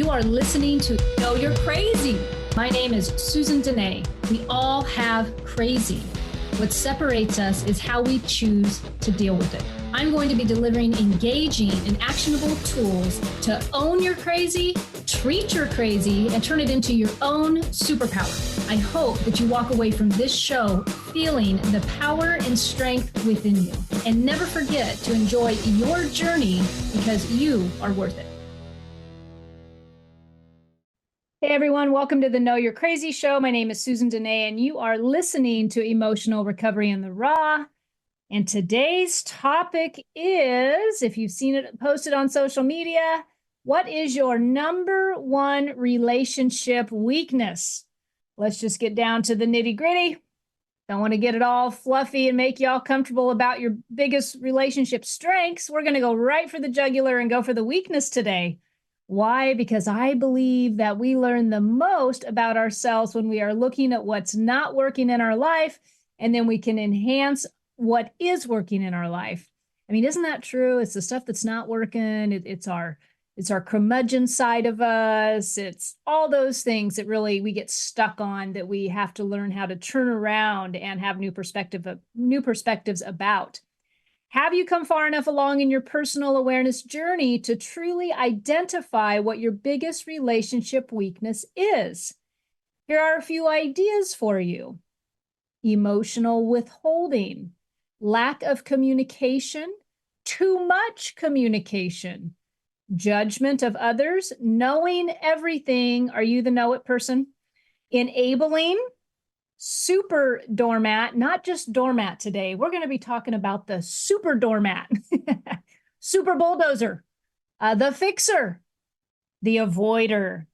You are listening to Know You're Crazy. My name is Susan Denee. We all have crazy. What separates us is how we choose to deal with it. I'm going to be delivering engaging and actionable tools to own your crazy, treat your crazy, and turn it into your own superpower. I hope that you walk away from this show feeling the power and strength within you. And never forget to enjoy your journey because you are worth it. Hey everyone, welcome to the Know You're Crazy show. My name is Susan Denee, and you are listening to Emotional Recovery in the Raw. And today's topic is, if you've seen it posted on social media, what is your number one relationship weakness? Let's just get down to the nitty gritty. Don't want to get it all fluffy and make you all comfortable about your biggest relationship strengths. We're going to go right for the jugular and go for the weakness today. Why? Because I believe that we learn the most about ourselves when we are looking at what's not working in our life, and then we can enhance what is working in our life. I mean, isn't that true? It's the stuff that's not working. It's our curmudgeon side of us. It's all those things that really we get stuck on that we have to learn how to turn around and have new perspectives about. Have you come far enough along in your personal awareness journey to truly identify what your biggest relationship weakness is? Here are a few ideas for you. Emotional withholding, lack of communication, too much communication, judgment of others, knowing everything. Are you the know it person? Enabling, super doormat, not just doormat today. We're going to be talking about the super doormat, super bulldozer, the fixer, the avoider.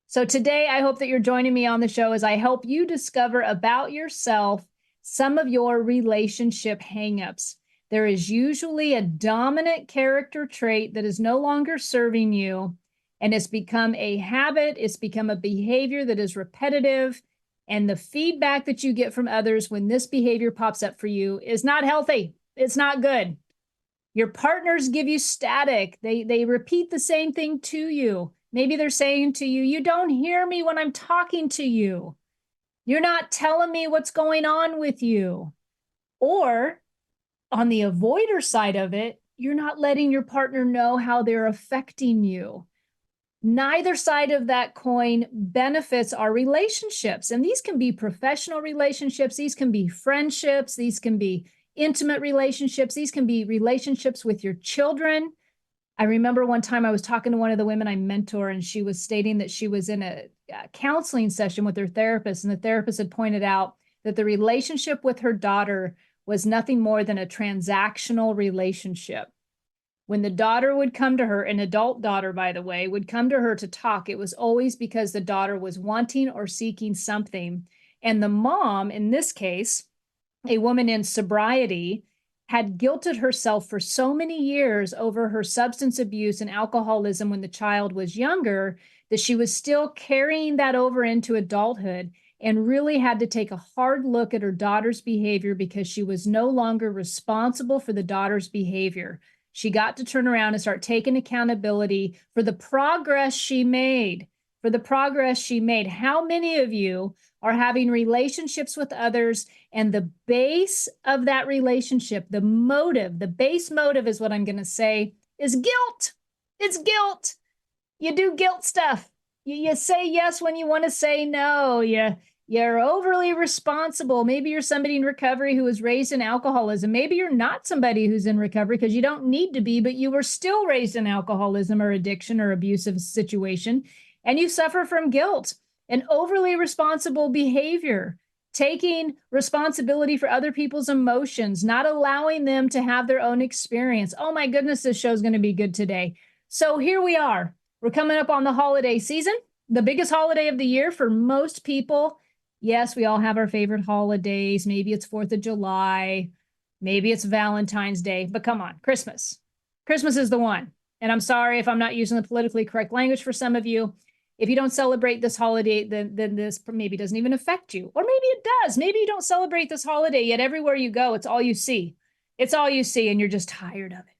So today, I hope that you're joining me on the show as I help you discover about yourself some of your relationship hangups. There is usually a dominant character trait that is no longer serving you, and it's become a habit. It's become a behavior that is repetitive. And the feedback that you get from others when this behavior pops up for you is not healthy. It's not good. Your partners give you static. They repeat the same thing to you. Maybe they're saying to you, you don't hear me when I'm talking to you. You're not telling me what's going on with you. Or on the avoider side of it, you're not letting your partner know how they're affecting you. Neither side of that coin benefits our relationships. And these can be professional relationships. These can be friendships. These can be intimate relationships. These can be relationships with your children. I remember one time I was talking to one of the women I mentor, and she was stating that she was in a counseling session with her therapist. And the therapist had pointed out that the relationship with her daughter was nothing more than a transactional relationship. When the daughter would come to her, an adult daughter, by the way, would come to her to talk, it was always because the daughter was wanting or seeking something. And the mom, in this case, a woman in sobriety, had guilted herself for so many years over her substance abuse and alcoholism when the child was younger that she was still carrying that over into adulthood and really had to take a hard look at her daughter's behavior because she was no longer responsible for the daughter's behavior. She got to turn around and start taking accountability for the progress she made, How many of you are having relationships with others, and the base of that relationship, the base motive is what I'm going to say, is guilt. It's guilt. You do guilt stuff. You say yes when you want to say no. You're overly responsible. Maybe you're somebody in recovery who was raised in alcoholism. Maybe you're not somebody who's in recovery because you don't need to be, but you were still raised in alcoholism or addiction or abusive situation, and you suffer from guilt and overly responsible behavior, taking responsibility for other people's emotions, not allowing them to have their own experience. Oh my goodness, this show's going to be good today. So here we are. We're coming up on the holiday season, the biggest holiday of the year for most people. Yes, we all have our favorite holidays. Maybe it's 4th of July. Maybe it's Valentine's Day. But come on, Christmas. Christmas is the one. And I'm sorry if I'm not using the politically correct language for some of you. If you don't celebrate this holiday, then this maybe doesn't even affect you. Or maybe it does. Maybe you don't celebrate this holiday, yet everywhere you go, it's all you see. It's all you see, and you're just tired of it,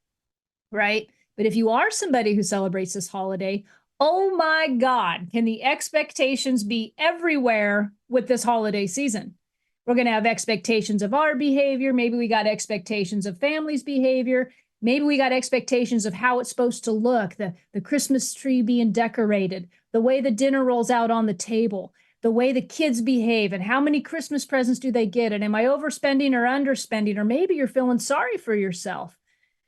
right? But if you are somebody who celebrates this holiday, Oh my God, can the expectations be everywhere with this holiday season? We're going to have expectations of our behavior. Maybe we got expectations of families' behavior. Maybe we got expectations of how it's supposed to look, the Christmas tree being decorated, the way the dinner rolls out on the table, the way the kids behave, and how many Christmas presents do they get? And am I overspending or underspending? Or maybe you're feeling sorry for yourself.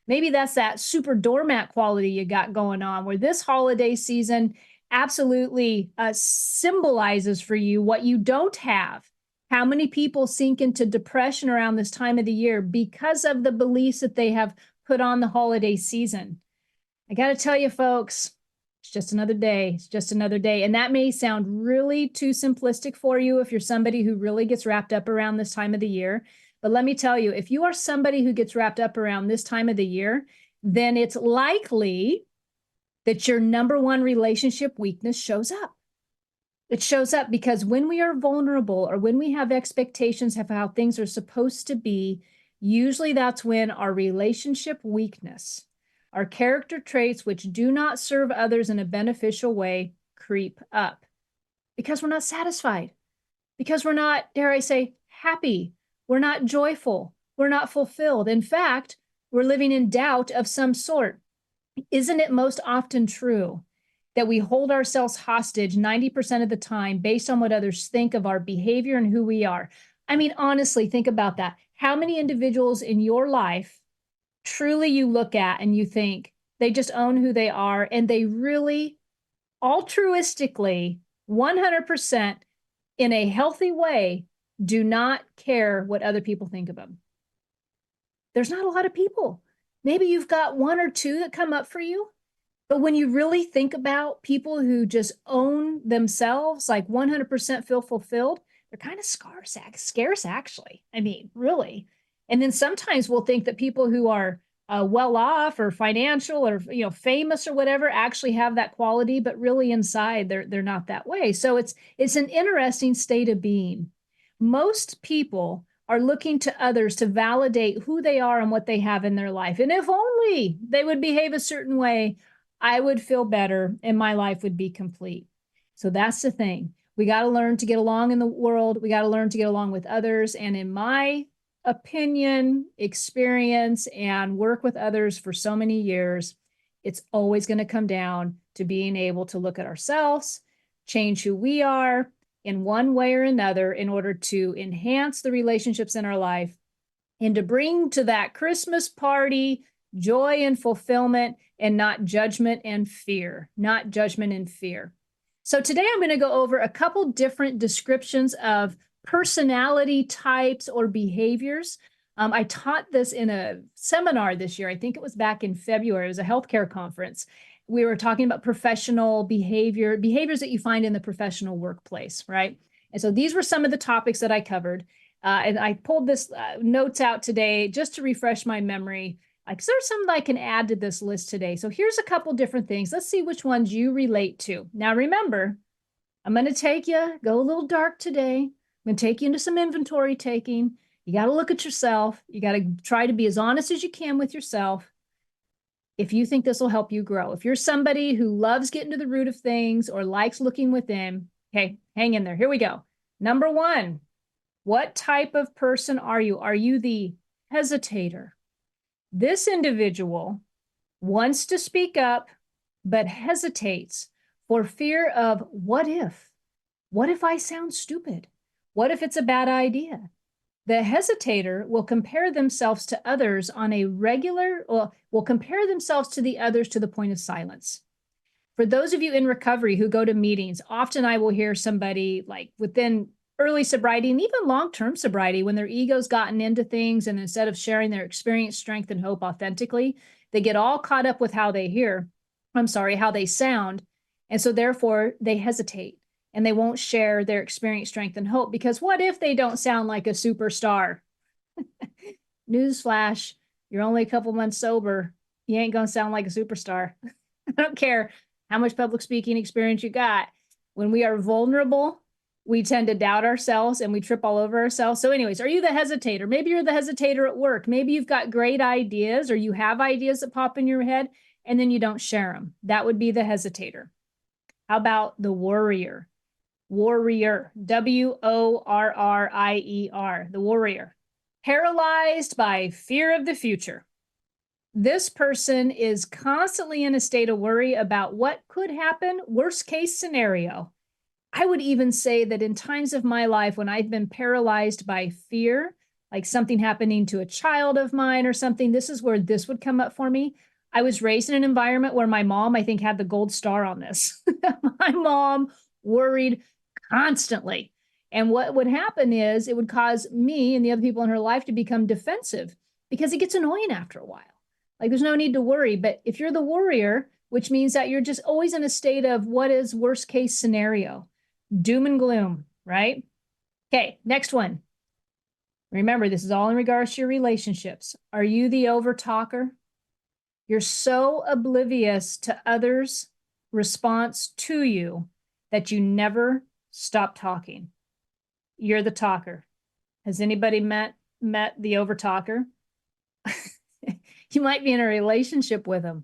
Maybe that's that super doormat quality you got going on, where this holiday season absolutely symbolizes for you what you don't have. How many people sink into depression around this time of the year because of the beliefs that they have put on the holiday season? I got to tell you, folks, it's just another day. It's just another day. And that may sound really too simplistic for you if you're somebody who really gets wrapped up around this time of the year. But let me tell you, if you are somebody who gets wrapped up around this time of the year, then it's likely that your number one relationship weakness shows up. It shows up because when we are vulnerable or when we have expectations of how things are supposed to be, usually that's when our relationship weakness, our character traits which do not serve others in a beneficial way, creep up because we're not satisfied, because we're not, dare I say, happy. We're not joyful. We're not fulfilled. In fact, we're living in doubt of some sort. Isn't it most often true that we hold ourselves hostage 90% of the time based on what others think of our behavior and who we are? I mean, honestly, think about that. How many individuals in your life truly you look at and you think they just own who they are and they really altruistically, 100% in a healthy way, do not care what other people think of them? There's not a lot of people. Maybe you've got one or two that come up for you. But when you really think about people who just own themselves, like 100% feel fulfilled, they're kind of scarce, actually. I mean, really. And then sometimes we'll think that people who are well off or financial or famous or whatever actually have that quality, but really inside they're not that way. So it's an interesting state of being. Most people are looking to others to validate who they are and what they have in their life. And if only they would behave a certain way, I would feel better and my life would be complete. So that's the thing. We got to learn to get along in the world. We got to learn to get along with others. And in my opinion, experience, and work with others for so many years, it's always going to come down to being able to look at ourselves, change who we are in one way or another in order to enhance the relationships in our life and to bring to that Christmas party joy and fulfillment and not judgment and fear, not judgment and fear. So today I'm going to go over a couple different descriptions of personality types or behaviors. I taught this in a seminar this year. I think it was back in February. It was a healthcare conference. We were talking about professional behaviors that you find in the professional workplace, right? And so these were some of the topics that I covered. And I pulled this notes out today just to refresh my memory. Because there's some that I can add to this list today. So here's a couple different things. Let's see which ones you relate to. Now, remember, I'm going to go a little dark today. I'm going to take you into some inventory taking. You got to look at yourself. You got to try to be as honest as you can with yourself. If you think this will help you grow. If you're somebody who loves getting to the root of things or likes looking within, okay, hang in there. Here we go. Number one, what type of person are you? Are you the hesitator? This individual wants to speak up, but hesitates for fear of what if? What if I sound stupid? What if it's a bad idea? The hesitator will compare themselves to others on a regular, or will compare themselves to the others to the point of silence. For those of you in recovery who go to meetings, often I will hear somebody like within early sobriety and even long-term sobriety, when their ego's gotten into things and instead of sharing their experience, strength, and hope authentically, they get all caught up with how they sound. And so therefore they hesitate and they won't share their experience, strength, and hope, because what if they don't sound like a superstar? Newsflash, you're only a couple months sober. You ain't going to sound like a superstar. I don't care how much public speaking experience you got. When we are vulnerable, we tend to doubt ourselves and we trip all over ourselves. So anyways, are you the hesitator? Maybe you're the hesitator at work. Maybe you've got great ideas or you have ideas that pop in your head and then you don't share them. That would be the hesitator. How about the worrier? Worrier, worrier, the worrier. Paralyzed by fear of the future. This person is constantly in a state of worry about what could happen, worst case scenario. I would even say that in times of my life when I've been paralyzed by fear, like something happening to a child of mine or something, this is where this would come up for me. I was raised in an environment where my mom, I think, had the gold star on this. My mom worried constantly. And what would happen is it would cause me and the other people in her life to become defensive because it gets annoying after a while. Like there's no need to worry. But if you're the worrier, which means that you're just always in a state of what is worst case scenario, doom and gloom, right? Okay, next one. Remember, this is all in regards to your relationships. Are you the over talker? You're so oblivious to others' response to you that you never stop talking. You're the talker. Has anybody met the over talker? You might be in a relationship with them,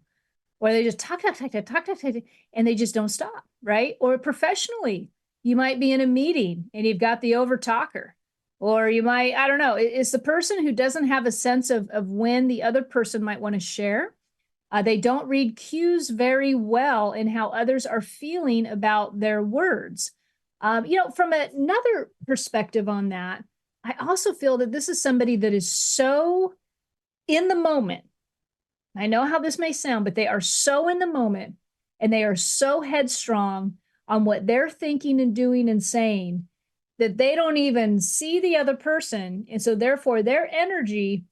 or they just talk, and they just don't stop, right? Or professionally, you might be in a meeting and you've got the over talker, or you might, I don't know, it's the person who doesn't have a sense of when the other person might want to share. They don't read cues very well in how others are feeling about their words. From another perspective on that, I also feel that this is somebody that is so in the moment. I know how this may sound, but they are so in the moment and they are so headstrong on what they're thinking and doing and saying that they don't even see the other person. And so therefore their energy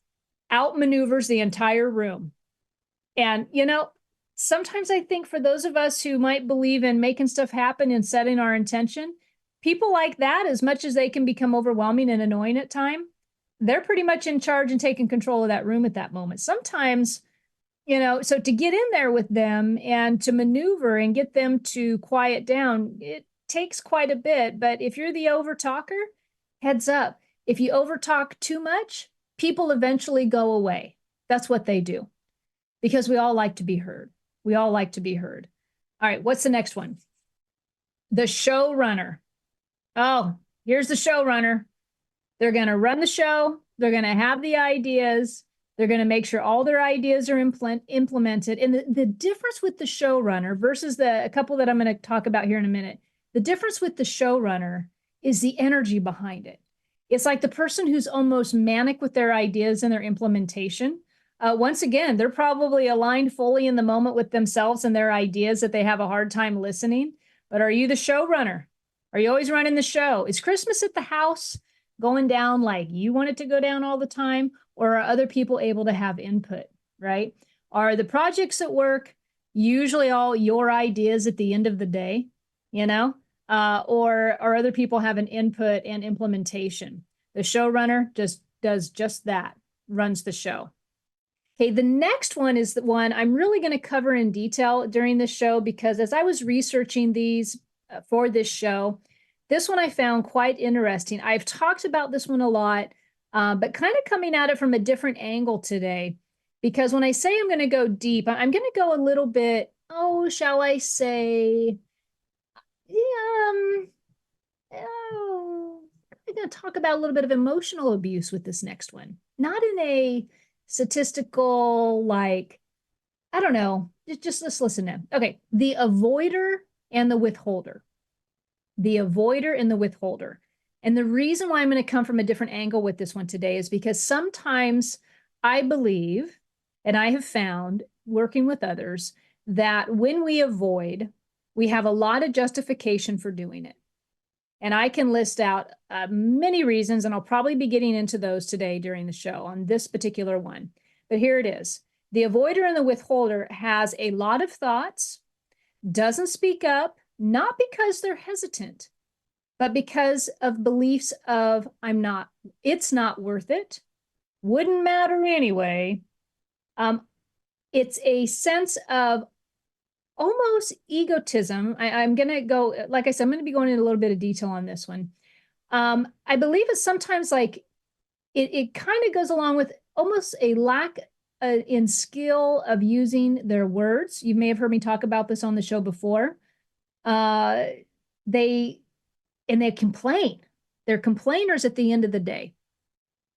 outmaneuvers the entire room. And, sometimes I think for those of us who might believe in making stuff happen and setting our intention, people like that, as much as they can become overwhelming and annoying at times, they're pretty much in charge and taking control of that room at that moment. Sometimes, so to get in there with them and to maneuver and get them to quiet down, it takes quite a bit. But if you're the over talker, heads up. If you over talk too much, people eventually go away. That's what they do. Because we all like to be heard. We all like to be heard. All right, what's the next one? The showrunner. Oh, here's the showrunner. They're going to run the show. They're going to have the ideas. They're going to make sure all their ideas are implemented. And the difference with the showrunner versus a couple that I'm going to talk about here in a minute, the difference with the showrunner is the energy behind it. It's like the person who's almost manic with their ideas and their implementation. Once again, they're probably aligned fully in the moment with themselves and their ideas that they have a hard time listening. But are you the showrunner? Are you always running the show? Is Christmas at the house going down like you want it to go down all the time? Or are other people able to have input, right? Are the projects at work usually all your ideas at the end of the day, or are other people having input and implementation? The showrunner just does just that, runs the show. Okay, the next one is the one I'm really going to cover in detail during this show because as I was researching these for this show, this one I found quite interesting. I've talked about this one a lot, but kind of coming at it from a different angle today. Because when I say I'm going to go deep, I'm going to go a little bit, shall I say, I'm going to talk about a little bit of emotional abuse with this next one. Not in a statistical, I don't know, just let's listen in. Okay, the avoider and the withholder. The avoider and the withholder. And the reason why I'm going to come from a different angle with this one today is because sometimes I believe, and I have found working with others, that when we avoid, we have a lot of justification for doing it. And I can list out many reasons, and I'll probably be getting into those today during the show on this particular one. But here it is. The avoider and the withholder has a lot of thoughts, doesn't speak up, not because they're hesitant, but because of beliefs of it's not worth it, wouldn't matter anyway. It's a sense of almost egotism. I'm going to go, like I said, I'm going to be going into a little bit of detail on this one. I believe it's sometimes it kind of goes along with almost a lack in skill of using their words. You may have heard me talk about this on the show before. uh, they complain. They're complainers at the end of the day.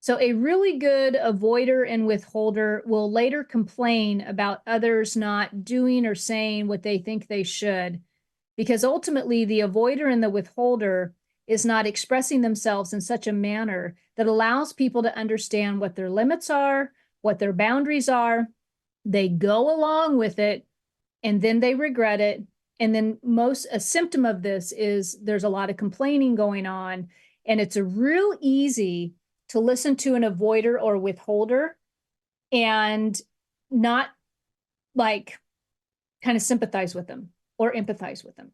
So a really good avoider and withholder will later complain about others not doing or saying what they think they should, because ultimately the avoider and the withholder is not expressing themselves in such a manner that allows people to understand what their limits are, what their boundaries are. They go along with it, and then they regret it. And then a symptom of this is there's a lot of complaining going on, and it's a real easy to listen to an avoider or withholder and not like kind of sympathize with them or empathize with them.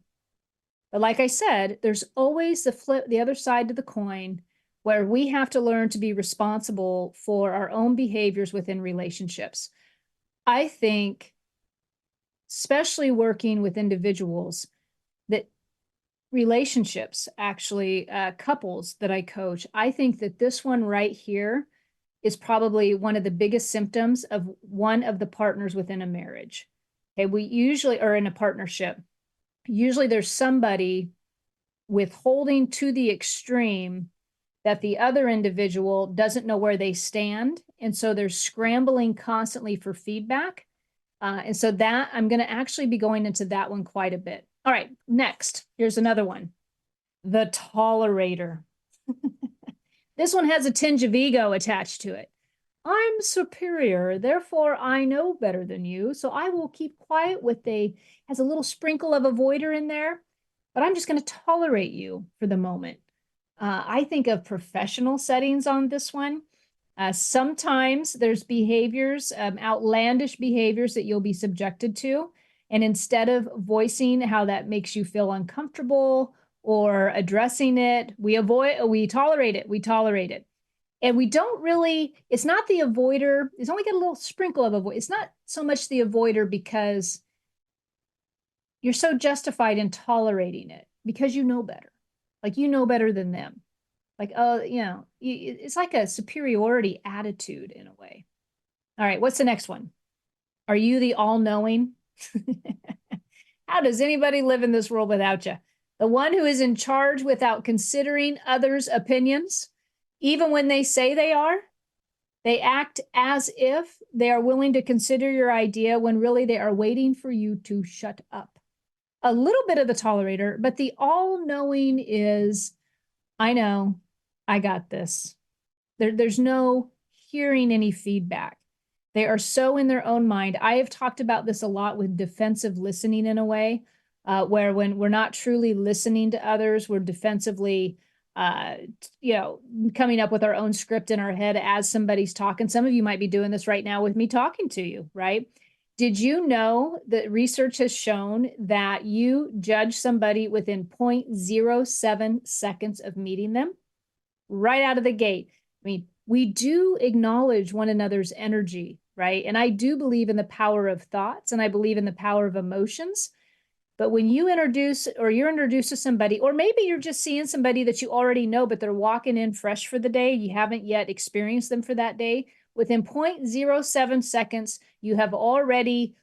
But like I said, there's always the other side to the coin, where we have to learn to be responsible for our own behaviors within relationships. I think, especially working with individuals, that relationships, actually, couples that I coach, I think that this one right here is probably one of the biggest symptoms of one of the partners within a marriage. Okay, we usually are in a partnership. Usually there's somebody withholding to the extreme that the other individual doesn't know where they stand. And so they're scrambling constantly for feedback. And so that I'm going to actually be going into that one quite a bit. All right, next, here's another one. The tolerator. This one has a tinge of ego attached to it. I'm superior, therefore I know better than you, so I will keep quiet has a little sprinkle of avoider in there, but I'm just going to tolerate you for the moment. I think of professional settings on this one. Sometimes there's behaviors, outlandish behaviors that you'll be subjected to. And instead of voicing how that makes you feel uncomfortable or addressing it, we tolerate it. And we don't really, it's not the avoider, it's only got a little sprinkle of avoid. It's not so much the avoider because you're so justified in tolerating it because you know better. Like you know better than them. Like, oh, it's like a superiority attitude in a way. All right, what's the next one? Are you the all-knowing? How does anybody live in this world without you? The one who is in charge without considering others' opinions, even when they say they are. They act as if they are willing to consider your idea when really they are waiting for you to shut up. A little bit of the tolerator, but the all-knowing is, I know, I got this. There's no hearing any feedback. They are so in their own mind. I have talked about this a lot with defensive listening in a way, where when we're not truly listening to others, we're defensively, coming up with our own script in our head as somebody's talking. Some of you might be doing this right now with me talking to you, right? Did you know that research has shown that you judge somebody within 0.07 seconds of meeting them? Right out of the gate. I mean, we do acknowledge one another's energy, right? And I do believe in the power of thoughts, and I believe in the power of emotions. But when you're introduced to somebody, or maybe you're just seeing somebody that you already know, but they're walking in fresh for the day, you haven't yet experienced them for that day, within 0.07 seconds, you have already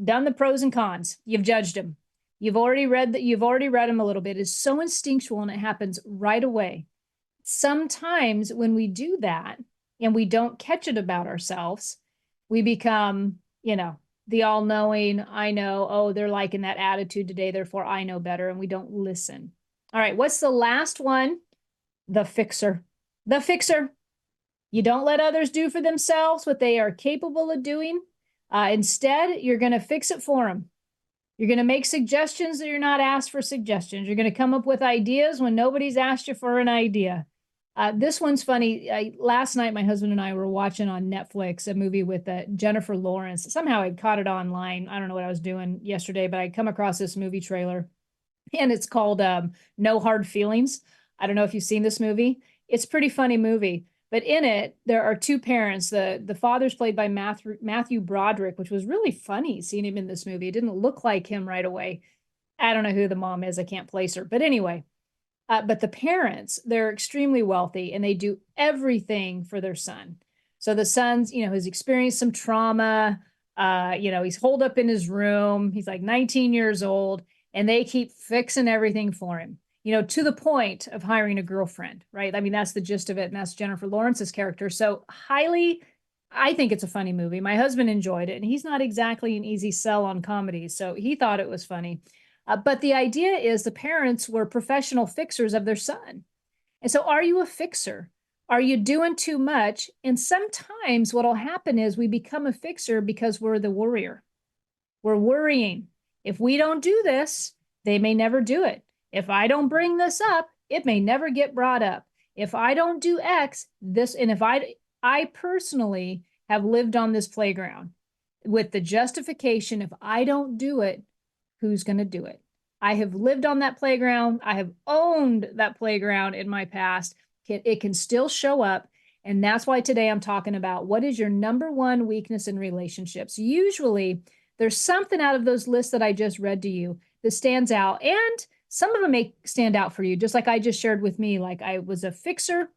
done the pros and cons. You've judged them. You've already read them a little bit. It's so instinctual and it happens right away. Sometimes when we do that and we don't catch it about ourselves, we become, the all-knowing, I know, oh, they're like in that attitude today, therefore I know better, and we don't listen. All right, what's the last one? The fixer. The fixer. You don't let others do for themselves what they are capable of doing. Instead, you're going to fix it for them. You're going to make suggestions that you're not asked for suggestions. You're going to come up with ideas when nobody's asked you for an idea. This one's funny. Last night, my husband and I were watching on Netflix a movie with Jennifer Lawrence. Somehow I caught it online. I don't know what I was doing yesterday, but I come across this movie trailer, and it's called No Hard Feelings. I don't know if you've seen this movie. It's a pretty funny movie. But in it, there are two parents. The father's played by Matthew Broderick, which was really funny seeing him in this movie. It didn't look like him right away. I don't know who the mom is. I can't place her. But anyway, but the parents, they're extremely wealthy and they do everything for their son. So the son's, has experienced some trauma. He's holed up in his room. He's like 19 years old. and they keep fixing everything for him, to the point of hiring a girlfriend, right? I mean, that's the gist of it. And that's Jennifer Lawrence's character. So I think it's a funny movie. My husband enjoyed it, and he's not exactly an easy sell on comedies. So he thought it was funny. But the idea is the parents were professional fixers of their son. And so are you a fixer? Are you doing too much? And sometimes what'll happen is we become a fixer because we're the worrier. We're worrying. If we don't do this, they may never do it. If I don't bring this up, it may never get brought up. If I don't do X, this, and if I personally have lived on this playground with the justification, if I don't do it, who's going to do it? I have lived on that playground. I have owned that playground in my past. It can still show up. And that's why today I'm talking about what is your number one weakness in relationships. Usually there's something out of those lists that I just read to you that stands out. And some of them may stand out for you, just like I just shared with me. Like I was a fixer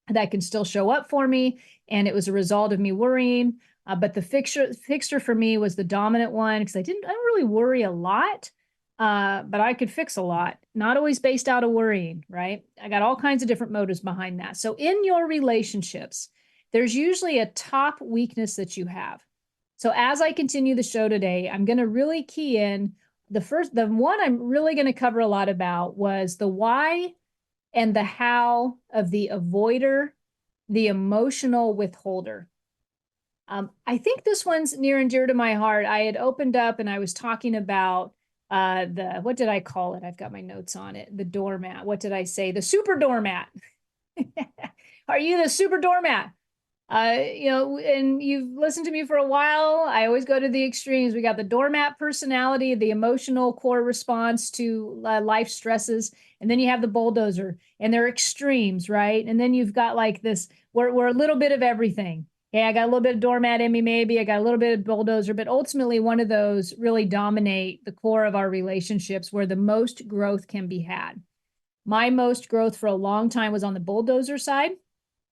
that can still show up for me, and it was a result of me worrying. But the fixer for me was the dominant one because I don't really worry a lot, but I could fix a lot, not always based out of worrying, right? I got all kinds of different motives behind that. So in your relationships, there's usually a top weakness that you have. So as I continue the show today, I'm going to really key in the one I'm really going to cover a lot about was the why and the how of the avoider, the emotional withholder. I think this one's near and dear to my heart. I had opened up and I was talking about what did I call it? I've got my notes on it. The doormat. What did I say? The super doormat. Are you the super doormat? And you've listened to me for a while. I always go to the extremes. We got the doormat personality, the emotional core response to life stresses, and then you have the bulldozer, and they're extremes, right? And then you've got like this, we're a little bit of everything. Okay, I got a little bit of doormat in me, maybe. I got a little bit of bulldozer, but ultimately one of those really dominate the core of our relationships where the most growth can be had. My most growth for a long time was on the bulldozer side.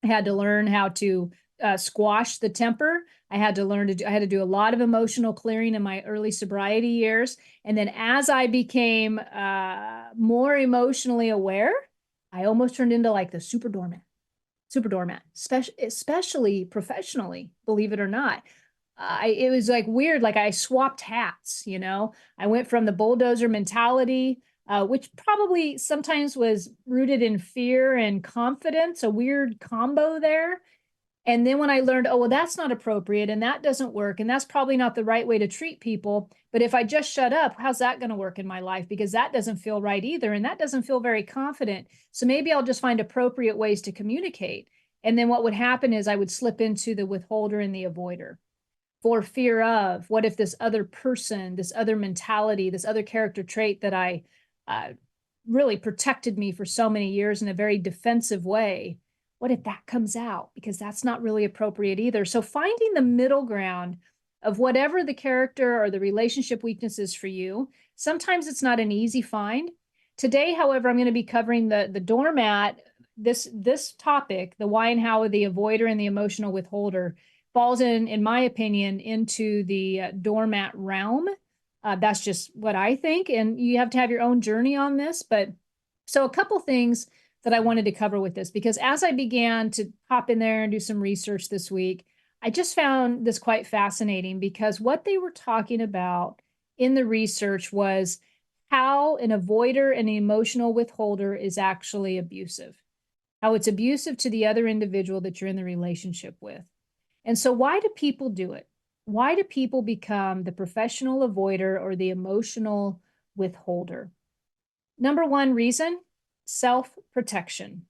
I had to learn how to squash the temper. I had to do a lot of emotional clearing in my early sobriety years. And then as I became more emotionally aware, I almost turned into like the super doormat, especially professionally, believe it or not. It was like weird, like I swapped hats, I went from the bulldozer mentality, which probably sometimes was rooted in fear and confidence, a weird combo there. And then when I learned, oh, well, that's not appropriate and that doesn't work, and that's probably not the right way to treat people. But if I just shut up, how's that going to work in my life? Because that doesn't feel right either. And that doesn't feel very confident. So maybe I'll just find appropriate ways to communicate. And then what would happen is I would slip into the withholder and the avoider for fear of what if this other person, this other mentality, this other character trait that I really protected me for so many years in a very defensive way, what if that comes out? Because that's not really appropriate either. So finding the middle ground of whatever the character or the relationship weakness is for you, sometimes it's not an easy find. Today, however, I'm going to be covering the doormat. This topic, the why and how of the avoider and the emotional withholder, falls in my opinion, into the doormat realm. That's just what I think. And you have to have your own journey on this. But so a couple things that I wanted to cover with this, because as I began to hop in there and do some research this week, I just found this quite fascinating because what they were talking about in the research was how an avoider and an emotional withholder is actually abusive, how it's abusive to the other individual that you're in the relationship with. And so why do people do it? Why do people become the professional avoider or the emotional withholder? Number one reason, self-protection.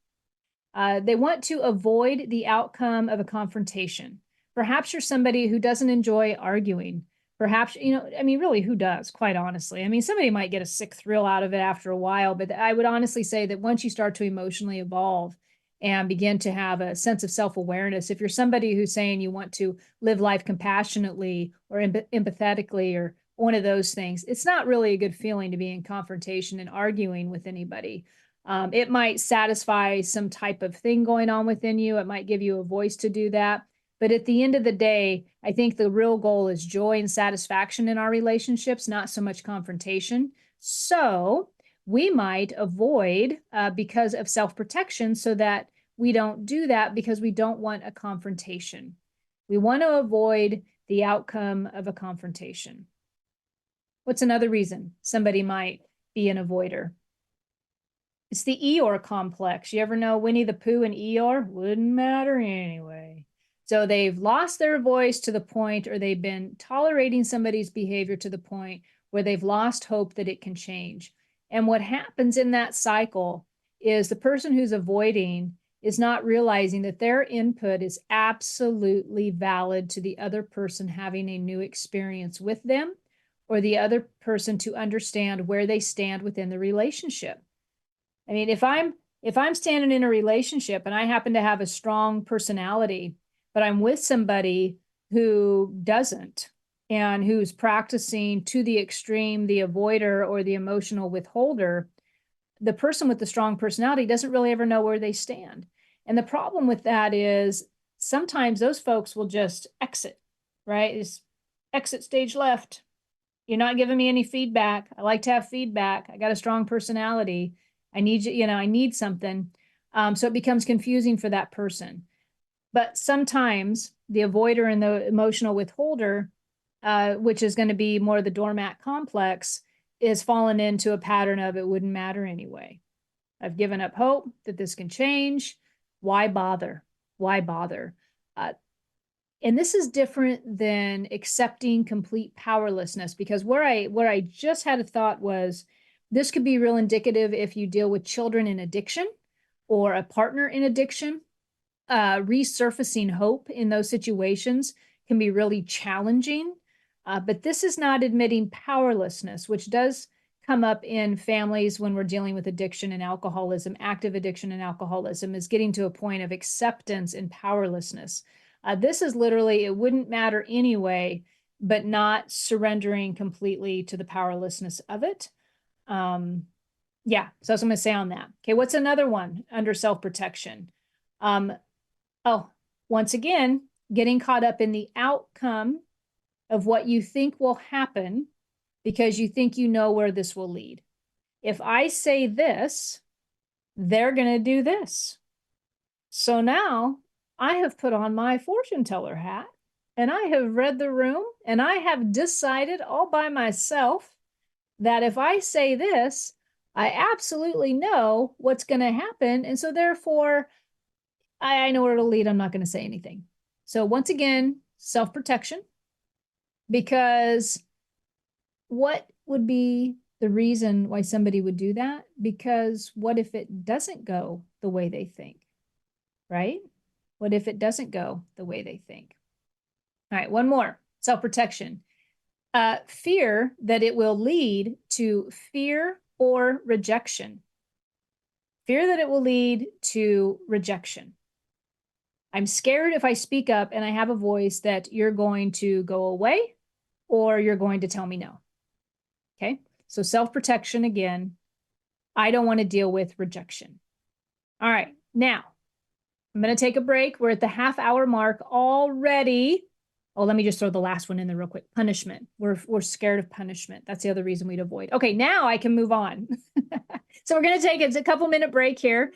They want to avoid the outcome of a confrontation. Perhaps you're somebody who doesn't enjoy arguing. Perhaps, really, who does, quite honestly? I mean, somebody might get a sick thrill out of it after a while, but I would honestly say that once you start to emotionally evolve and begin to have a sense of self-awareness, if you're somebody who's saying you want to live life compassionately or empathetically or one of those things, it's not really a good feeling to be in confrontation and arguing with anybody. It might satisfy some type of thing going on within you. It might give you a voice to do that. But at the end of the day, I think the real goal is joy and satisfaction in our relationships, not so much confrontation. So we might avoid because of self-protection, so that we don't do that because we don't want a confrontation. We want to avoid the outcome of a confrontation. What's another reason somebody might be an avoider? It's the Eeyore complex. You ever know Winnie the Pooh and Eeyore? Wouldn't matter anyway. So they've lost their voice to the point, or they've been tolerating somebody's behavior to the point where they've lost hope that it can change. And what happens in that cycle is the person who's avoiding is not realizing that their input is absolutely valid to the other person having a new experience with them, or the other person to understand where they stand within the relationship. I mean, if I'm standing in a relationship and I happen to have a strong personality, but I'm with somebody who doesn't, and who's practicing to the extreme, the avoider or the emotional withholder, the person with the strong personality doesn't really ever know where they stand. And the problem with that is sometimes those folks will just exit, right? It's exit stage left. You're not giving me any feedback. I like to have feedback. I got a strong personality. I need you, I need something. So it becomes confusing for that person. But sometimes the avoider and the emotional withholder, which is going to be more the doormat complex, is fallen into a pattern of it wouldn't matter anyway. I've given up hope that this can change. Why bother? Why bother? And this is different than accepting complete powerlessness, because where I just had a thought was, this could be real indicative if you deal with children in addiction or a partner in addiction. Resurfacing hope in those situations can be really challenging. But this is not admitting powerlessness, which does come up in families when we're dealing with addiction and alcoholism. Active addiction and alcoholism is getting to a point of acceptance and powerlessness. This is literally, it wouldn't matter anyway, but not surrendering completely to the powerlessness of it. Yeah, so that's what I'm going to say on that. Okay, what's another one under self-protection? Once again, getting caught up in the outcome of what you think will happen because you think you know where this will lead. If I say this, they're going to do this. So now I have put on my fortune teller hat and I have read the room and I have decided all by myself that if I say this, I absolutely know what's going to happen. And so therefore, I know where it'll lead. I'm not going to say anything. So once again, self-protection, because what would be the reason why somebody would do that? Because what if it doesn't go the way they think, right? What if it doesn't go the way they think? All right, one more, self-protection. Fear that it will lead to fear or rejection. Fear that it will lead to rejection. I'm scared if I speak up and I have a voice that you're going to go away or you're going to tell me no. Okay, so self-protection again. I don't want to deal with rejection. All right, now I'm going to take a break. We're at the half-hour mark already. Oh, let me just throw the last one in there real quick. Punishment. We're scared of punishment. That's the other reason we'd avoid. Okay, now I can move on. So we're going to take a couple-minute break here.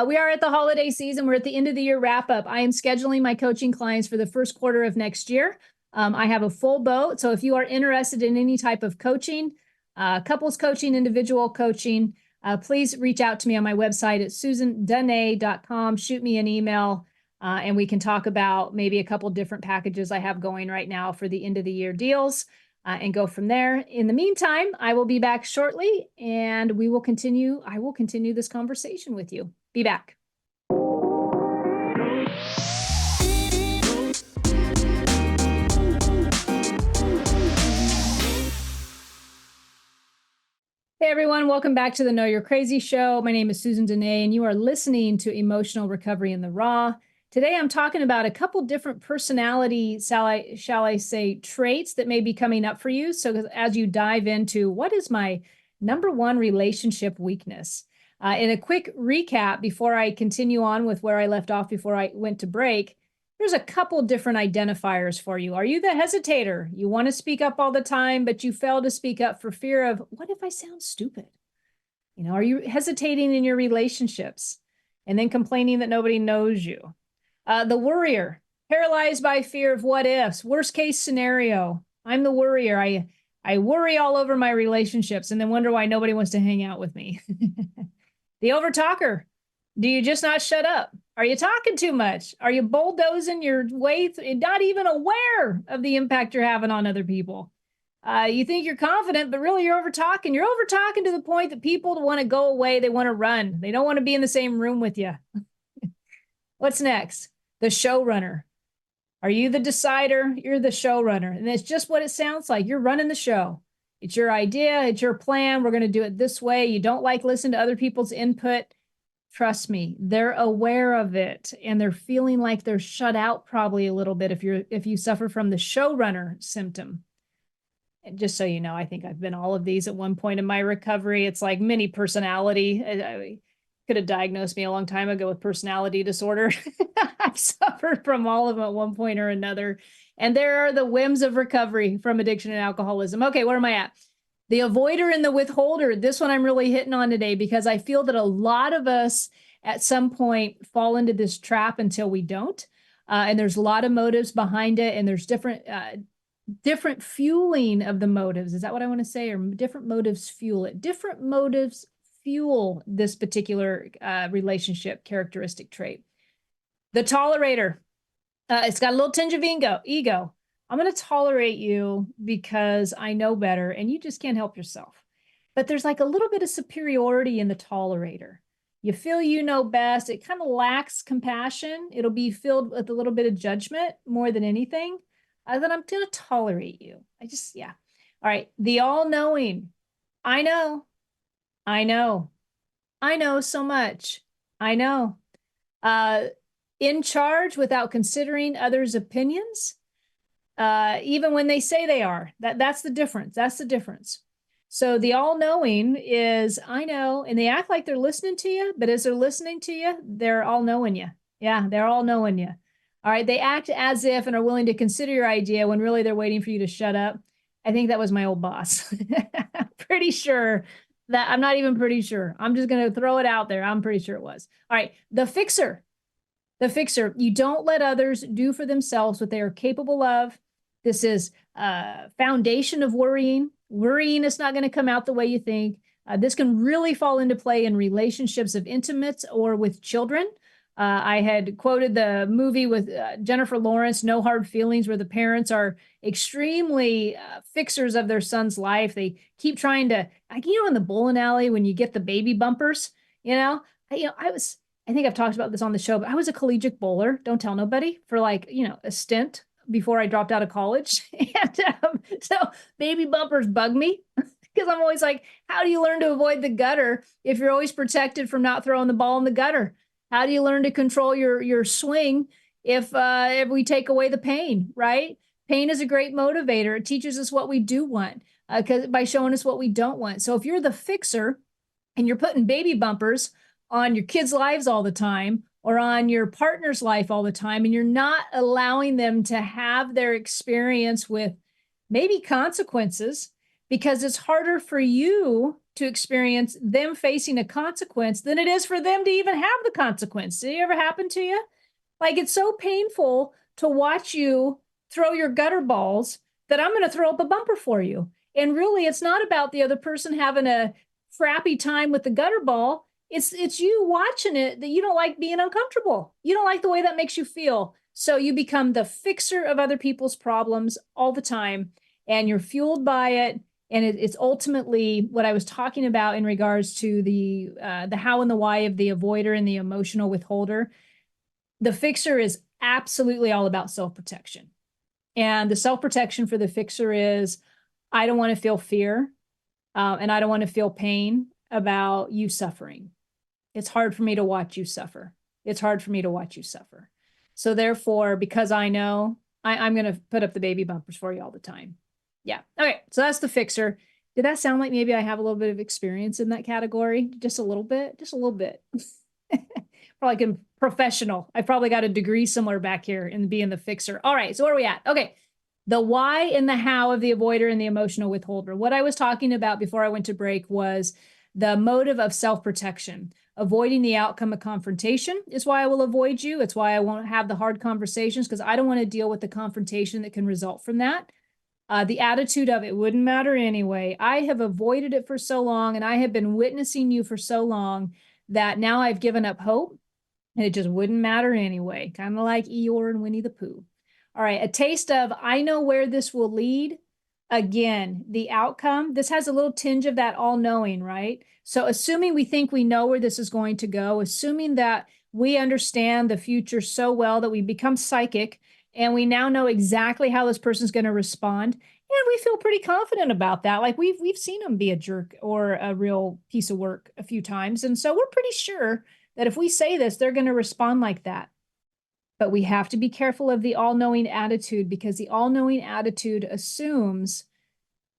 We are at the holiday season. We're at the end of the year wrap-up. I am scheduling my coaching clients for the first quarter of next year. I have a full boat. So if you are interested in any type of coaching, couples coaching, individual coaching, please reach out to me on my website at susandenee.com. Shoot me an email, and we can talk about maybe a couple different packages I have going right now for the end of the year deals, and go from there. In the meantime, I will be back shortly and I will continue this conversation with you. Be back. Hey everyone, welcome back to the Know You're Crazy show. My name is Susan Denee and you are listening to Emotional Recovery in the Raw. Today I'm talking about a couple different personality, shall I say, traits that may be coming up for you. So as you dive into what is my number one relationship weakness. In a quick recap before I continue on with where I left off before I went to break, Here's a couple different identifiers for you. Are you the hesitator? You want to speak up all the time, but you fail to speak up for fear of, what if I sound stupid? You know, are you hesitating in your relationships and then complaining that nobody knows you? The worrier, paralyzed by fear of what ifs, worst case scenario. I'm the worrier. I worry all over my relationships and then wonder why nobody wants to hang out with me. The overtalker. Do you just not shut up? Are you talking too much? Are you bulldozing your way, not even aware of the impact you're having on other people? You think you're confident, but really you're over talking. You're over talking to the point that people want to go away. They want to run. They don't want to be in the same room with you. What's next? The showrunner. Are you the decider? You're the showrunner. And it's just what it sounds like. You're running the show. It's your idea. It's your plan. We're going to do it this way. You don't like listening to other people's input. Trust me, they're aware of it and they're feeling like they're shut out probably a little bit if you suffer from the showrunner symptom. And just so you know, I think I've been all of these at one point in my recovery. It's like mini personality. I could have diagnosed me a long time ago with personality disorder. I've suffered from all of them at one point or another. And there are the whims of recovery from addiction and alcoholism. Okay, where am I at? The avoider and the withholder. This one I'm really hitting on today because I feel that a lot of us at some point fall into this trap until we don't. And there's a lot of motives behind it. And there's different fueling of the motives. Is that what I want to say? Or different motives fuel it. Different motives fuel this particular relationship characteristic trait. The tolerator. It's got a little tinge of ego. I'm going to tolerate you because I know better and you just can't help yourself. But there's like a little bit of superiority in the tolerator. You feel you know best. It kind of lacks compassion. It'll be filled with a little bit of judgment more than anything. Then I'm going to tolerate you. Yeah. All right. The all-knowing. I know so much. I know. In charge without considering others' opinions. Even when they say they are. That's the difference. That's the difference. So the all-knowing is, I know, and they act like they're listening to you, but as they're listening to you, they're all knowing you. Yeah, they're all knowing you. All right, they act as if and are willing to consider your idea when really they're waiting for you to shut up. I think that was my old boss. Pretty sure that, I'm not even pretty sure. I'm just going to throw it out there. I'm pretty sure it was. All right, the fixer. The fixer, you don't let others do for themselves what they are capable of. This is a foundation of worrying. Worrying is not going to come out the way you think. This can really fall into play in relationships of intimates or with children. I had quoted the movie with Jennifer Lawrence, No Hard Feelings, where the parents are extremely fixers of their son's life. They keep trying to, like, in the bowling alley when you get the baby bumpers, I think I've talked about this on the show, but I was a collegiate bowler. Don't tell nobody, for a stint before I dropped out of college. And so baby bumpers bug me because I'm always like, how do you learn to avoid the gutter if you're always protected from not throwing the ball in the gutter? How do you learn to control your swing if we take away the pain, right? Pain is a great motivator. It teaches us what we do want by showing us what we don't want. So if you're the fixer and you're putting baby bumpers on your kids' lives all the time or on your partner's life all the time, and you're not allowing them to have their experience with maybe consequences, because it's harder for you to experience them facing a consequence than it is for them to even have the consequence. Did it ever happen to you? Like, it's so painful to watch you throw your gutter balls that I'm going to throw up a bumper for you. And really, it's not about the other person having a crappy time with the gutter ball. It's you watching it that you don't like being uncomfortable. You don't like the way that makes you feel. So you become the fixer of other people's problems all the time, and you're fueled by it. And it's ultimately what I was talking about in regards to the how and the why of the avoider and the emotional withholder. The fixer is absolutely all about self-protection. And the self-protection for the fixer is, I don't want to feel fear, and I don't want to feel pain about you suffering. It's hard for me to watch you suffer. It's hard for me to watch you suffer. So therefore, because I know, I'm going to put up the baby bumpers for you all the time. Yeah. Okay. So that's the fixer. Did that sound like maybe I have a little bit of experience in that category? Just a little bit? Just a little bit. probably like professional. I probably got a degree somewhere back here in being the fixer. All right, so where are we at? Okay, the why and the how of the avoider and the emotional withholder. What I was talking about before I went to break was the motive of self-protection. Avoiding the outcome of confrontation is why I will avoid you. It's why I won't have the hard conversations, because I don't want to deal with the confrontation that can result from that. The attitude of it wouldn't matter anyway. I have avoided it for so long, and I have been witnessing you for so long that now I've given up hope, and it just wouldn't matter anyway. Kind of like Eeyore and Winnie the Pooh. All right, a taste of I know where this will lead. Again, the outcome, this has a little tinge of that all-knowing, right? So assuming we think we know where this is going to go, assuming that we understand the future so well that we become psychic and we now know exactly how this person's going to respond, and we feel pretty confident about that. Like we've seen them be a jerk or a real piece of work a few times, and so we're pretty sure that if we say this, they're going to respond like that. But we have to be careful of the all-knowing attitude, because the all-knowing attitude assumes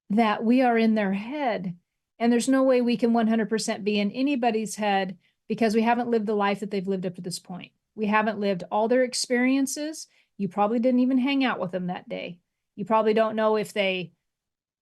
that we are in their head. And there's no way we can 100% be in anybody's head, because we haven't lived the life that they've lived up to this point. We haven't lived all their experiences. You probably didn't even hang out with them that day. You probably don't know if they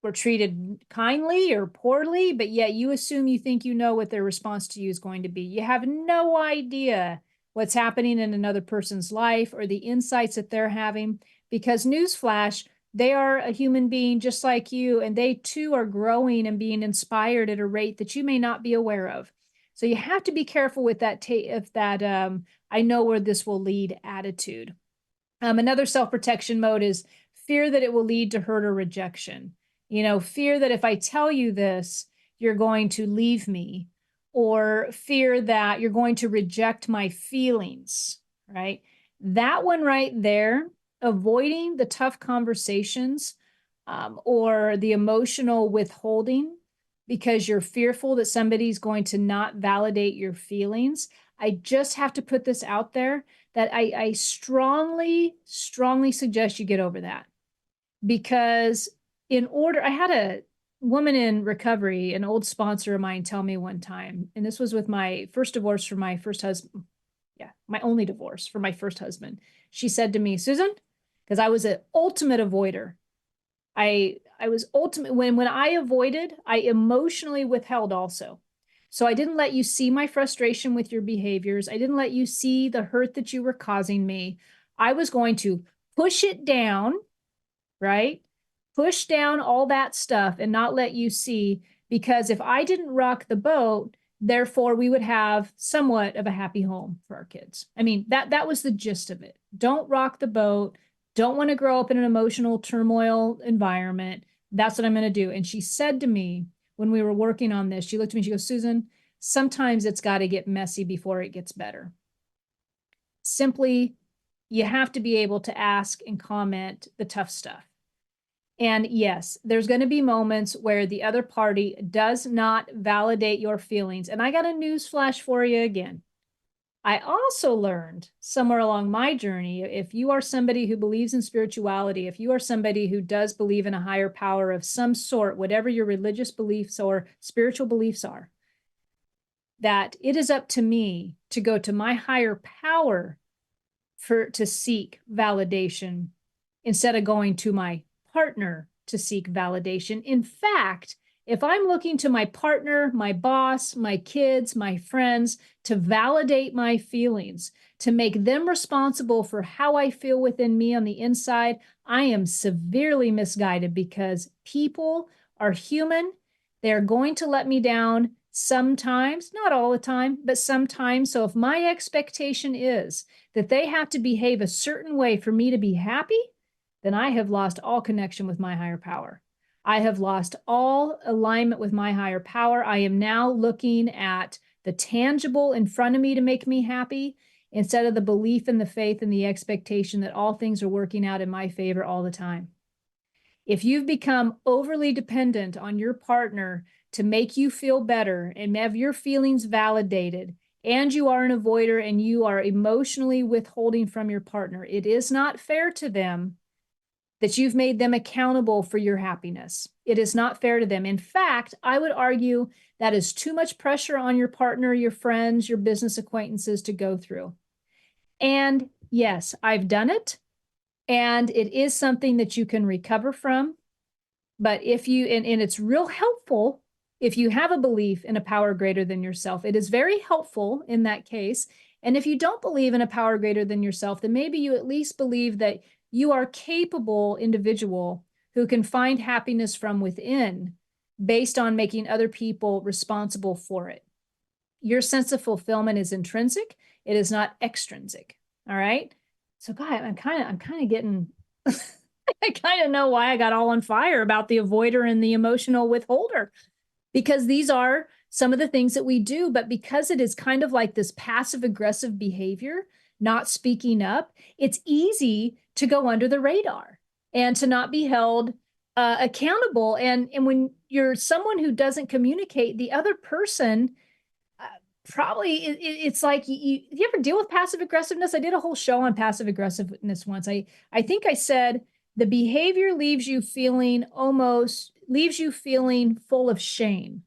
were treated kindly or poorly, but yet you assume you think you know what their response to you is going to be. You have no idea what's happening in another person's life or the insights that they're having, because newsflash, they are a human being just like you, and they too are growing and being inspired at a rate that you may not be aware of. So you have to be careful with that I know where this will lead attitude. Another self-protection mode is fear that it will lead to hurt or rejection. Fear that if I tell you this, you're going to leave me, or fear that you're going to reject my feelings, right? That one right there, avoiding the tough conversations or the emotional withholding because you're fearful that somebody's going to not validate your feelings. I just have to put this out there that I strongly, strongly suggest you get over that, because I had a woman in recovery, an old sponsor of mine, tell me one time, and this was with my first divorce from my first husband. Yeah, my only divorce from my first husband. She said to me, Susan, because I was an ultimate avoider. I was ultimate when I avoided, I emotionally withheld also. So I didn't let you see my frustration with your behaviors. I didn't let you see the hurt that you were causing me. I was going to push it down, right? Push down all that stuff and not let you see, because if I didn't rock the boat, therefore we would have somewhat of a happy home for our kids. I mean, that was the gist of it. Don't rock the boat. Don't want to grow up in an emotional turmoil environment. That's what I'm going to do. And she said to me when we were working on this, she looked at me, she goes, Susan, sometimes it's got to get messy before it gets better. Simply, you have to be able to ask and comment the tough stuff. And yes, there's going to be moments where the other party does not validate your feelings. And I got a news flash for you again. I also learned somewhere along my journey, if you are somebody who believes in spirituality, if you are somebody who does believe in a higher power of some sort, whatever your religious beliefs or spiritual beliefs are, that it is up to me to go to my higher power to seek validation instead of going to my partner to seek validation. In fact, if I'm looking to my partner, my boss, my kids, my friends to validate my feelings, to make them responsible for how I feel within me on the inside, I am severely misguided, because people are human. They're going to let me down sometimes, not all the time, but sometimes. So if my expectation is that they have to behave a certain way for me to be happy, then I have lost all connection with my higher power. I have lost all alignment with my higher power. I am now looking at the tangible in front of me to make me happy, instead of the belief and the faith and the expectation that all things are working out in my favor all the time. If you've become overly dependent on your partner to make you feel better and have your feelings validated, and you are an avoider and you are emotionally withholding from your partner, it is not fair to them that you've made them accountable for your happiness. It is not fair to them. In fact, I would argue that is too much pressure on your partner, your friends, your business acquaintances to go through. And yes, I've done it. And it is something that you can recover from. But if you, and it's real helpful if you have a belief in a power greater than yourself. It is very helpful in that case. And if you don't believe in a power greater than yourself, then maybe you at least believe that you are a capable individual who can find happiness from within based on making other people responsible for it. Your sense of fulfillment is intrinsic. It is not extrinsic. All right. So God, I'm kind of getting, I kind of know why I got all on fire about the avoider and the emotional withholder, because these are some of the things that we do, but because it is kind of like this passive aggressive behavior, not speaking up, it's easy to go under the radar and to not be held accountable. And when you're someone who doesn't communicate, the other person probably it's like you ever deal with passive aggressiveness? I did a whole show on passive aggressiveness once. I think I said the behavior leaves you feeling full of shame.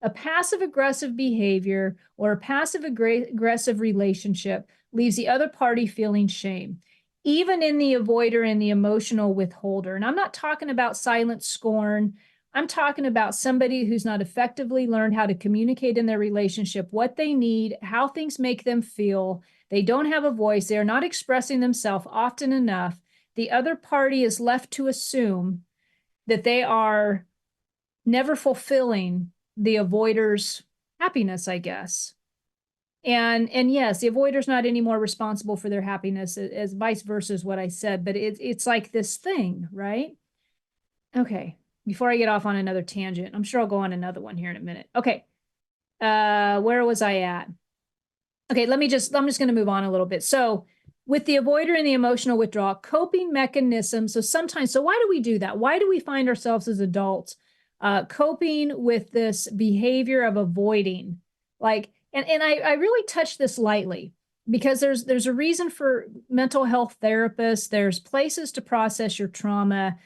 A passive aggressive behavior or a passive aggressive relationship leaves the other party feeling shame, even in the avoider and the emotional withholder. And I'm not talking about silent scorn. I'm talking about somebody who's not effectively learned how to communicate in their relationship, what they need, how things make them feel. They don't have a voice. They're not expressing themselves often enough. The other party is left to assume that they are never fulfilling the avoider's happiness, I guess. And yes, the avoider's not any more responsible for their happiness, as vice versa is what I said, but it's like this thing, right? Okay. Before I get off on another tangent, I'm sure I'll go on another one here in a minute. Okay. Where was I at? Okay, I'm just going to move on a little bit. So with the avoider and the emotional withdrawal, coping mechanisms. So why do we do that? Why do we find ourselves as adults coping with this behavior of avoiding? Like, and I really touch this lightly because there's a reason for mental health therapists. There's places to process your trauma.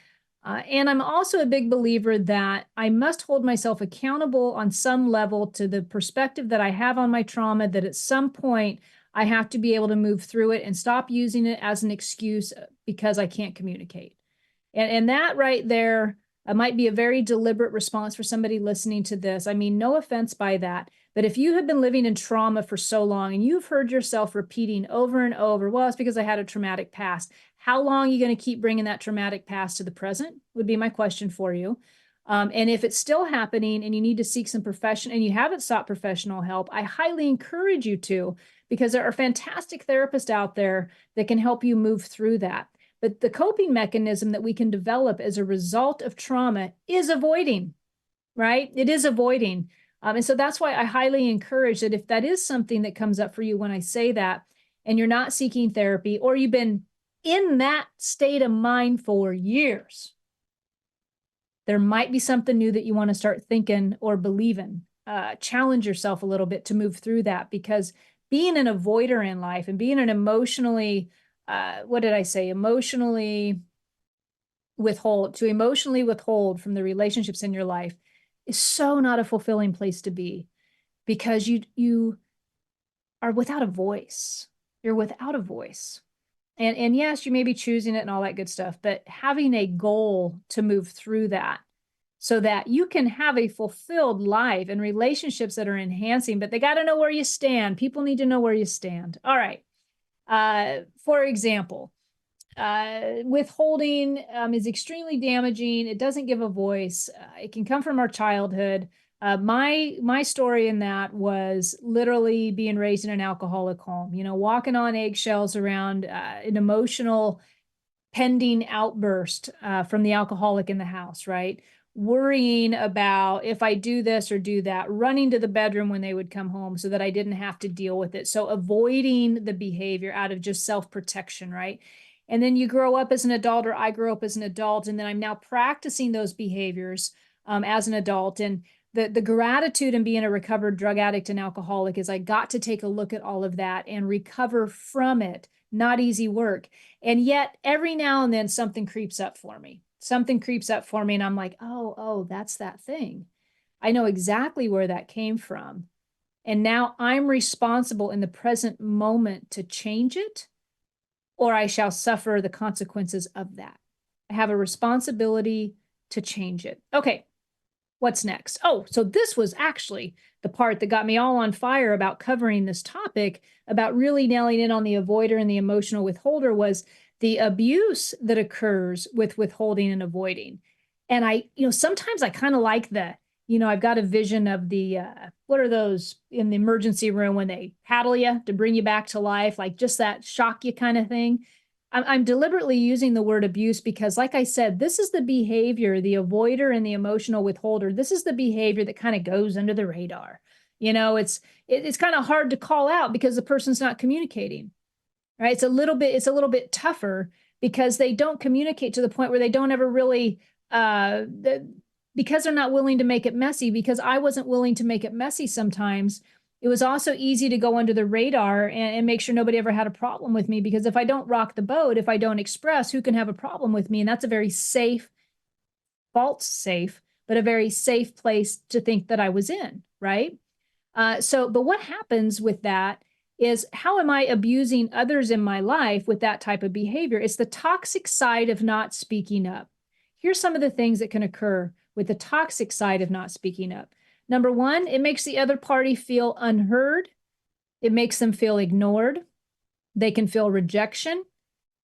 And I'm also a big believer that I must hold myself accountable on some level to the perspective that I have on my trauma, that at some point I have to be able to move through it and stop using it as an excuse because I can't communicate. And that right there might be a very deliberate response for somebody listening to this. I mean, no offense by that. But if you have been living in trauma for so long and you've heard yourself repeating over and over, well, it's because I had a traumatic past. How long are you going to keep bringing that traumatic past to the present would be my question for you. And if it's still happening and you need to seek some and you haven't sought professional help, I highly encourage you to, because there are fantastic therapists out there that can help you move through that. But the coping mechanism that we can develop as a result of trauma is avoiding, right? It is avoiding. And so that's why I highly encourage that if that is something that comes up for you when I say that, and you're not seeking therapy, or you've been in that state of mind for years, there might be something new that you want to start thinking or believing. Challenge yourself a little bit to move through that, because being an avoider in life and being an emotionally emotionally withhold from the relationships in your life is so not a fulfilling place to be, because you are without a voice. You're without a voice. And yes, you may be choosing it and all that good stuff, but having a goal to move through that so that you can have a fulfilled life and relationships that are enhancing, but they got to know where you stand. People need to know where you stand. All right. For example, withholding is extremely damaging. It doesn't give a voice. It can come from our childhood. My story in that was literally being raised in an alcoholic home, walking on eggshells around an emotional pending outburst from the alcoholic in the house, right? Worrying about if I do this or do that, running to the bedroom when they would come home so that I didn't have to deal with it. So avoiding the behavior out of just self-protection, right? And then you grow up as an adult, or I grew up as an adult, and then I'm now practicing those behaviors as an adult. And the gratitude in being a recovered drug addict and alcoholic is I got to take a look at all of that and recover from it. Not easy work. And yet every now and then something creeps up for me. Something creeps up for me and I'm like, oh, that's that thing. I know exactly where that came from. And now I'm responsible in the present moment to change it, or I shall suffer the consequences of that. I have a responsibility to change it. Okay, what's next? Oh, so this was actually the part that got me all on fire about covering this topic, about really nailing in on the avoider and the emotional withholder, was the abuse that occurs with withholding and avoiding. And sometimes I kind of like I've got a vision of what are those in the emergency room when they paddle you to bring you back to life, like just that shock you kind of thing. I'm deliberately using the word abuse because, like I said, this is the behavior, the avoider and the emotional withholder. This is the behavior that kind of goes under the radar. It's kind of hard to call out because the person's not communicating, right? It's a little bit tougher because they don't communicate to the point where they don't ever really, because they're not willing to make it messy, because I wasn't willing to make it messy sometimes. It was also easy to go under the radar and make sure nobody ever had a problem with me, because if I don't rock the boat, if I don't express, who can have a problem with me? And that's a very safe, false safe, but a very safe place to think that I was in, right? But what happens with that is, how am I abusing others in my life with that type of behavior? It's the toxic side of not speaking up. Here's some of the things that can occur with the toxic side of not speaking up. Number one, it makes the other party feel unheard. It makes them feel ignored. They can feel rejection.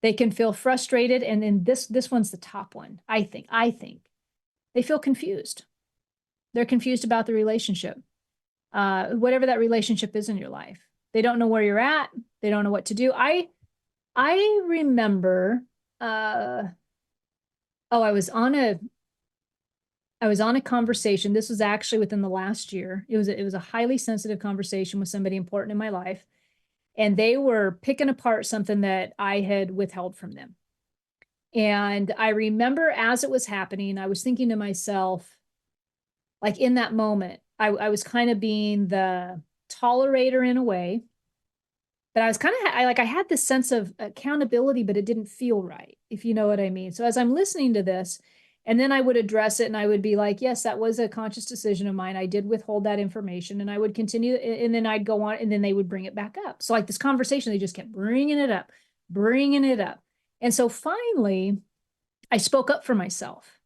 They can feel frustrated. And then this one's the top one, I think. They feel confused. They're confused about the relationship, whatever that relationship is in your life. They don't know where you're at. They don't know what to do. I remember, I was on a conversation. This was actually within the last year. It was a highly sensitive conversation with somebody important in my life. And they were picking apart something that I had withheld from them. And I remember as it was happening, I was thinking to myself, like in that moment, I was kind of being the tolerator in a way, but I was kind of, I had this sense of accountability, but it didn't feel right, if you know what I mean. So as I'm listening to this, and then I would address it and I would be like, yes, that was a conscious decision of mine. I did withhold that information, and I would continue. And then I'd go on, and then they would bring it back up. So like this conversation, they just kept bringing it up, bringing it up. And so finally I spoke up for myself,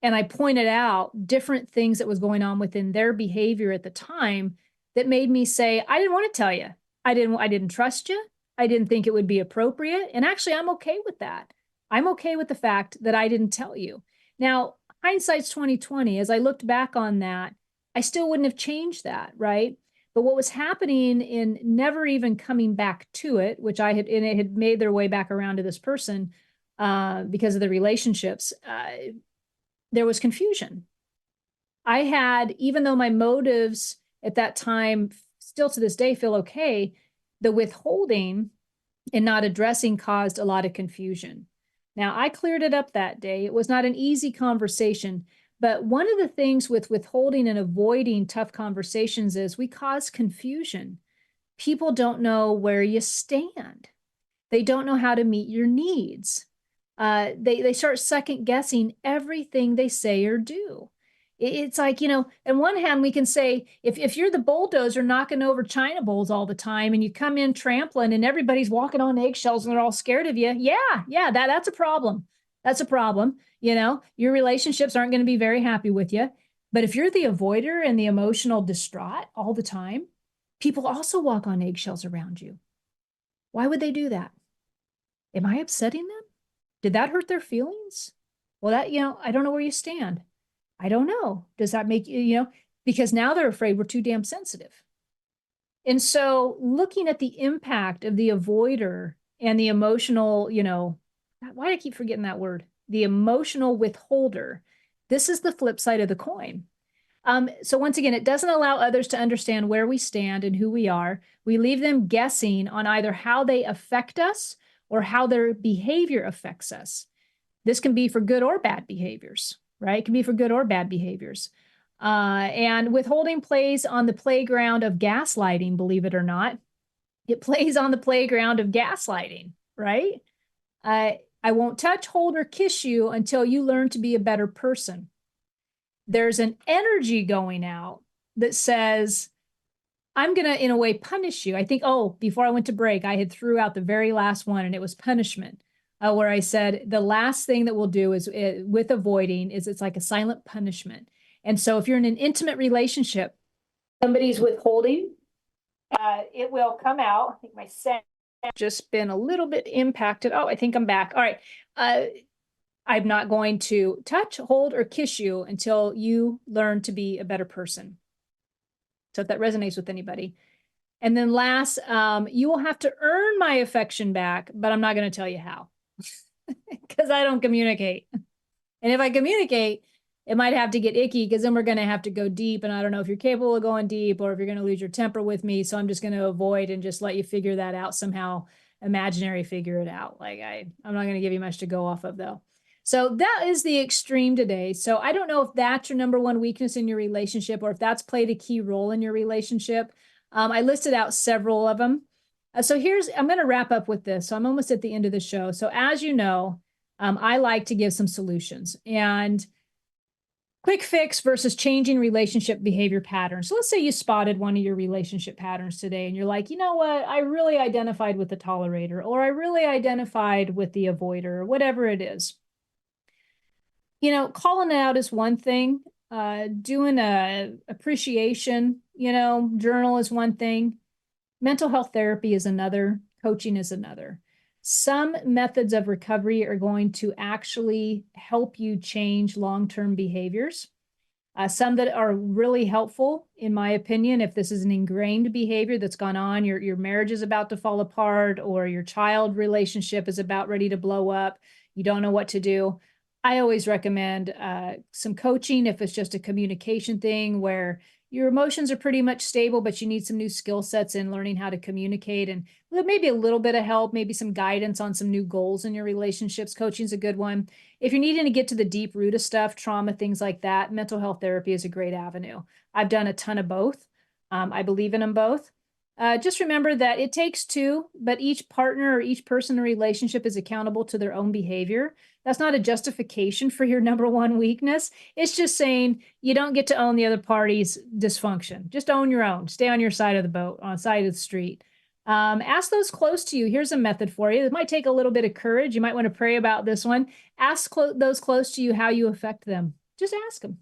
and I pointed out different things that was going on within their behavior at the time that made me say, I didn't want to tell you. I didn't trust you. I didn't think it would be appropriate. And actually, I'm okay with that. I'm okay with the fact that I didn't tell you. Now, hindsight's 2020. As I looked back on that, I still wouldn't have changed that, right? But what was happening in never even coming back to it, and it had made their way back around to this person because of the relationships, there was confusion. I had, even though my motives at that time still to this day feel okay, the withholding and not addressing caused a lot of confusion. Now, I cleared it up that day. It was not an easy conversation, but one of the things with withholding and avoiding tough conversations is we cause confusion. People don't know where you stand. They don't know how to meet your needs. They start second guessing everything they say or do. It's like, on one hand, we can say, if you're the bulldozer knocking over China bowls all the time and you come in trampling and everybody's walking on eggshells and they're all scared of you, yeah, that's a problem. That's a problem. Your relationships aren't going to be very happy with you. But if you're the avoider and the emotional distraught all the time, people also walk on eggshells around you. Why would they do that? Am I upsetting them? Did that hurt their feelings? Well, I don't know where you stand. I don't know. Does that make you, because now they're afraid we're too damn sensitive. And so looking at the impact of the avoider and the emotional, why do I keep forgetting that word? The emotional withholder. This is the flip side of the coin. So once again, it doesn't allow others to understand where we stand and who we are. We leave them guessing on either how they affect us or how their behavior affects us. This can be for good or bad behaviors, right? It can be for good or bad behaviors. And withholding plays on the playground of gaslighting, believe it or not. It plays on the playground of gaslighting, right? I won't touch, hold, or kiss you until you learn to be a better person. There's an energy going out that says, I'm going to, in a way, punish you. I think, before I went to break, I had threw out the very last one, and it was punishment, where I said the last thing that we'll do is with avoiding is it's like a silent punishment. And so if you're in an intimate relationship, somebody's withholding, it will come out. I think my sound just been a little bit impacted. Oh, I think I'm back. All right. I'm not going to touch, hold, or kiss you until you learn to be a better person. So if that resonates with anybody. And then last, you will have to earn my affection back, but I'm not going to tell you how because I don't communicate. And if I communicate, it might have to get icky because then we're going to have to go deep. And I don't know if you're capable of going deep or if you're going to lose your temper with me. So I'm just going to avoid and just let you figure that out somehow, imaginary figure it out. Like I'm not going to give you much to go off of though. So that is the extreme today. So I don't know if that's your number one weakness in your relationship or if that's played a key role in your relationship. I listed out several of them. So I'm going to wrap up with this. So I'm almost at the end of the show. So as you know, I like to give some solutions and quick fix versus changing relationship behavior patterns. So let's say you spotted one of your relationship patterns today and you're like, you know what? I really identified with the tolerator, or I really identified with the avoider, or whatever it is. Calling it out is one thing. Doing a appreciation, journal is one thing. Mental health therapy is another. Coaching is another. Some methods of recovery are going to actually help you change long-term behaviors. Some that are really helpful, in my opinion, if this is an ingrained behavior that's gone on, your marriage is about to fall apart, or your child relationship is about ready to blow up, you don't know what to do. I always recommend some coaching if it's just a communication thing where your emotions are pretty much stable, but you need some new skill sets in learning how to communicate and maybe a little bit of help, maybe some guidance on some new goals in your relationships. Coaching is a good one. If you're needing to get to the deep root of stuff, trauma, things like that, mental health therapy is a great avenue. I've done a ton of both. I believe in them both. Just remember that it takes two, but each partner or each person in a relationship is accountable to their own behavior. That's not a justification for your number one weakness. It's just saying you don't get to own the other party's dysfunction. Just own your own. Stay on your side of the boat, on the side of the street. Ask those close to you. Here's a method for you. It might take a little bit of courage. You might want to pray about this one. Ask those close to you how you affect them. Just ask them.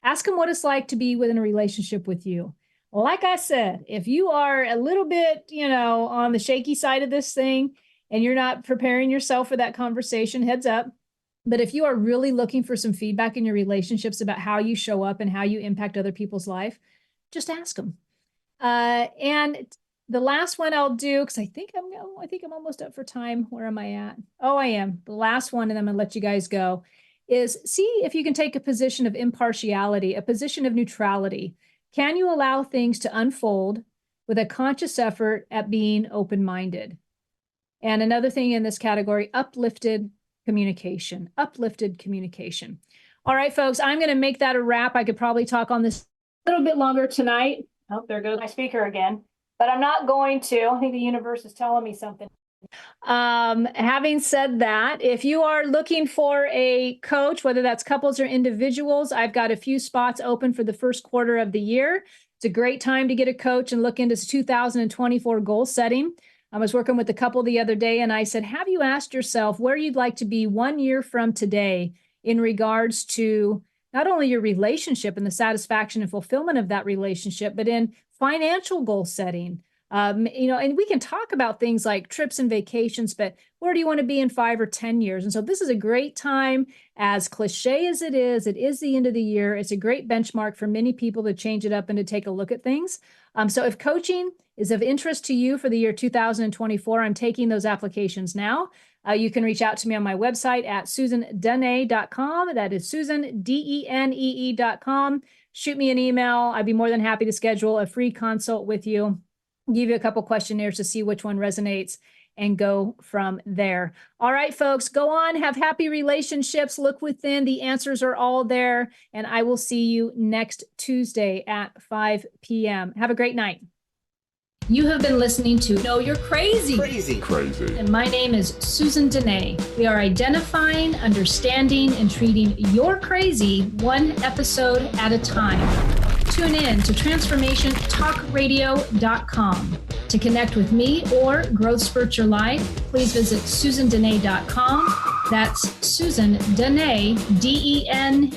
Ask them what it's like to be within a relationship with you. Like I said, if you are a little bit, on the shaky side of this thing and you're not preparing yourself for that conversation, heads up. But if you are really looking for some feedback in your relationships about how you show up and how you impact other people's life, just ask them. And the last one I'll do, because I think I'm almost up for time. Where am I at? Oh, I am. The last one, and I'm going to let you guys go, is see if you can take a position of impartiality, a position of neutrality. Can you allow things to unfold with a conscious effort at being open-minded? And another thing in this category, uplifted communication. Uplifted communication. All right, folks, I'm going to make that a wrap. I could probably talk on this a little bit longer tonight. Oh, there goes my speaker again. But I'm not going to. I think the universe is telling me something. Having said that, if you are looking for a coach, whether that's couples or individuals, I've got a few spots open for the first quarter of the year. It's a great time to get a coach and look into 2024 goal setting. I was working with a couple the other day and I said, have you asked yourself where you'd like to be 1 year from today in regards to not only your relationship and the satisfaction and fulfillment of that relationship, but in financial goal setting? And we can talk about things like trips and vacations, but where do you want to be in 5 or 10 years? And so this is a great time, as cliche as it is the end of the year. It's a great benchmark for many people to change it up and to take a look at things. So if coaching is of interest to you for the year 2024, I'm taking those applications now. You can reach out to me on my website at SusanDenee.com. That is SusanDenee.com. Shoot me an email. I'd be more than happy to schedule a free consult with you, give you a couple questionnaires to see which one resonates. and go from there. All right, folks, go on, have happy relationships, look within. The answers are all there. And I will see you next Tuesday at 5 p.m. Have a great night. You have been listening to Know You're Crazy. Crazy. And my name is Susan Denee. We are identifying, understanding, and treating your crazy one episode at a time. Tune in to transformationtalkradio.com. To connect with me or Growth Spurt Your Life, please visit susandenee.com. That's Susan Denee, DENEE.com.